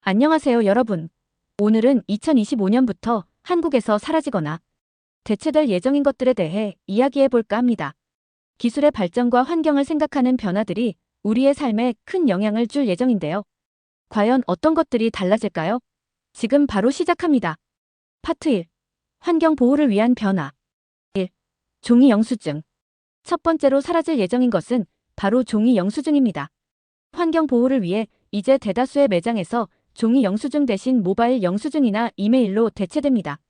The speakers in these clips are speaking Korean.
안녕하세요, 여러분. 오늘은 2025년부터 한국에서 사라지거나 대체될 예정인 것들에 대해 이야기해 볼까 합니다. 기술의 발전과 환경을 생각하는 변화들이 우리의 삶에 큰 영향을 줄 예정인데요. 과연 어떤 것들이 달라질까요? 지금 바로 시작합니다. 파트 1. 환경 보호를 위한 변화. 1. 종이 영수증. 첫 번째로 사라질 예정인 것은 바로 종이 영수증입니다. 환경 보호를 위해 이제 대다수의 매장에서 종이 영수증 대신 모바일 영수증이나 이메일로 대체됩니다.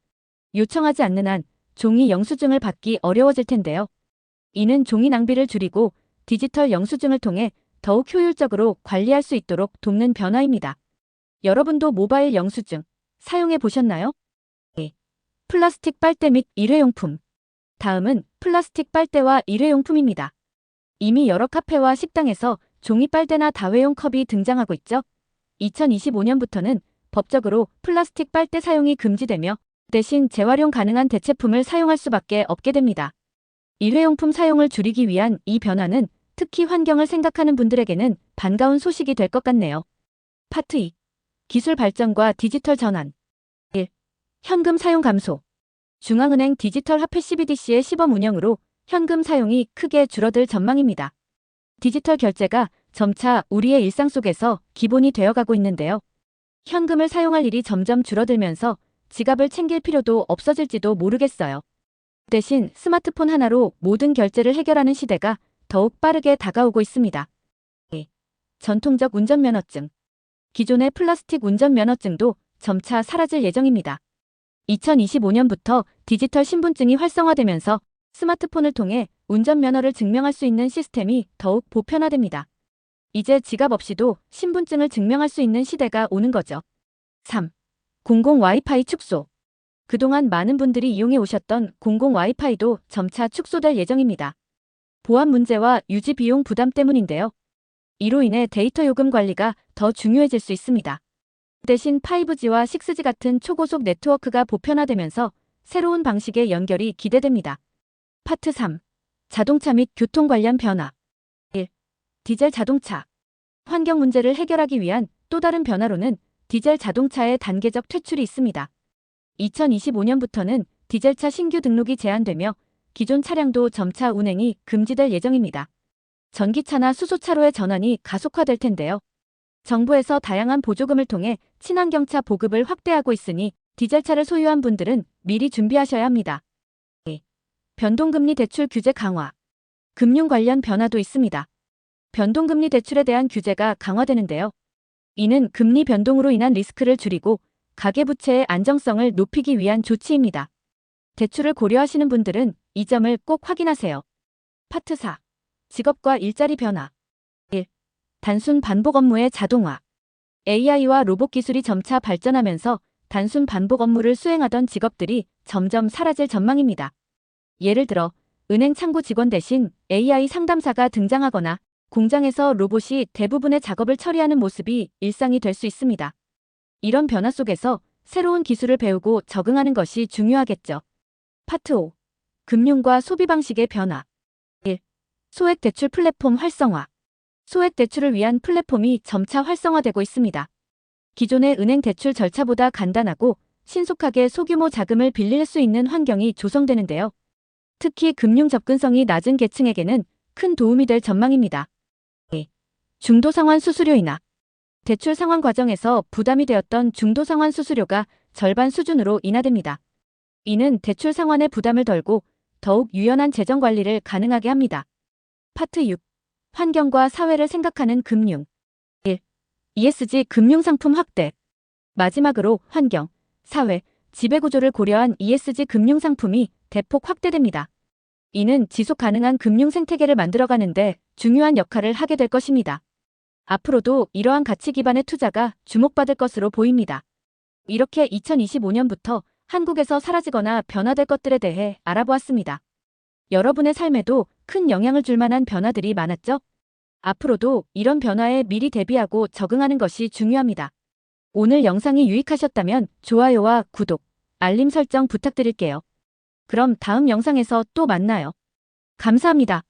요청하지 않는 한 종이 영수증을 받기 어려워질 텐데요. 이는 종이 낭비를 줄이고 디지털 영수증을 통해 더욱 효율적으로 관리할 수 있도록 돕는 변화입니다. 여러분도 모바일 영수증 사용해 보셨나요? 네. 플라스틱 빨대 및 일회용품. 다음은 플라스틱 빨대와 일회용품입니다. 이미 여러 카페와 식당에서 종이 빨대나 다회용 컵이 등장하고 있죠. 2025년부터는 법적으로 플라스틱 빨대 사용이 금지되며 대신 재활용 가능한 대체품을 사용할 수밖에 없게 됩니다. 일회용품 사용을 줄이기 위한 이 변화는 특히 환경을 생각하는 분들에게는 반가운 소식이 될 것 같네요. 파트 2. 기술 발전과 디지털 전환. 1. 현금 사용 감소. 중앙은행 디지털 화폐 CBDC의 시범 운영으로 현금 사용이 크게 줄어들 전망입니다. 디지털 결제가 점차 우리의 일상 속에서 기본이 되어가고 있는데요. 현금을 사용할 일이 점점 줄어들면서 지갑을 챙길 필요도 없어질지도 모르겠어요. 대신 스마트폰 하나로 모든 결제를 해결하는 시대가 더욱 빠르게 다가오고 있습니다. 전통적 운전면허증. 기존의 플라스틱 운전면허증도 점차 사라질 예정입니다. 2025년부터 디지털 신분증이 활성화되면서 스마트폰을 통해 운전면허를 증명할 수 있는 시스템이 더욱 보편화됩니다. 이제 지갑 없이도 신분증을 증명할 수 있는 시대가 오는 거죠. 3. 공공 와이파이 축소. 그동안 많은 분들이 이용해 오셨던 공공 와이파이도 점차 축소될 예정입니다. 보안 문제와 유지 비용 부담 때문인데요. 이로 인해 데이터 요금 관리가 더 중요해질 수 있습니다. 대신 5G와 6G 같은 초고속 네트워크가 보편화되면서 새로운 방식의 연결이 기대됩니다. 파트 3. 자동차 및 교통 관련 변화. 1. 디젤 자동차. 환경 문제를 해결하기 위한 또 다른 변화로는 디젤 자동차의 단계적 퇴출이 있습니다. 2025년부터는 디젤차 신규 등록이 제한되며 기존 차량도 점차 운행이 금지될 예정입니다. 전기차나 수소차로의 전환이 가속화될 텐데요. 정부에서 다양한 보조금을 통해 친환경차 보급을 확대하고 있으니 디젤차를 소유한 분들은 미리 준비하셔야 합니다. 변동금리 대출 규제 강화. 금융 관련 변화도 있습니다. 변동금리 대출에 대한 규제가 강화되는데요. 이는 금리 변동으로 인한 리스크를 줄이고 가계부채의 안정성을 높이기 위한 조치입니다. 대출을 고려하시는 분들은 이 점을 꼭 확인하세요. 파트 4. 직업과 일자리 변화. 1. 단순 반복 업무의 자동화. AI와 로봇 기술이 점차 발전하면서 단순 반복 업무를 수행하던 직업들이 점점 사라질 전망입니다. 예를 들어 은행 창구 직원 대신 AI 상담사가 등장하거나 공장에서 로봇이 대부분의 작업을 처리하는 모습이 일상이 될 수 있습니다. 이런 변화 속에서 새로운 기술을 배우고 적응하는 것이 중요하겠죠. 파트 5. 금융과 소비 방식의 변화. 1. 소액 대출 플랫폼 활성화. 소액 대출을 위한 플랫폼이 점차 활성화되고 있습니다. 기존의 은행 대출 절차보다 간단하고 신속하게 소규모 자금을 빌릴 수 있는 환경이 조성되는데요. 특히 금융 접근성이 낮은 계층에게는 큰 도움이 될 전망입니다. 중도 상환 수수료 인하. 대출 상환 과정에서 부담이 되었던 중도 상환 수수료가 절반 수준으로 인하됩니다. 이는 대출 상환의 부담을 덜고 더욱 유연한 재정 관리를 가능하게 합니다. 파트 6. 환경과 사회를 생각하는 금융. 1. ESG 금융상품 확대. 마지막으로 환경, 사회, 지배구조를 고려한 ESG 금융상품이 대폭 확대됩니다. 이는 지속 가능한 금융 생태계를 만들어가는데 중요한 역할을 하게 될 것입니다. 앞으로도 이러한 가치 기반의 투자가 주목받을 것으로 보입니다. 이렇게 2025년부터 한국에서 사라지거나 변화될 것들에 대해 알아보았습니다. 여러분의 삶에도 큰 영향을 줄 만한 변화들이 많았죠? 앞으로도 이런 변화에 미리 대비하고 적응하는 것이 중요합니다. 오늘 영상이 유익하셨다면 좋아요와 구독, 알림 설정 부탁드릴게요. 그럼 다음 영상에서 또 만나요. 감사합니다.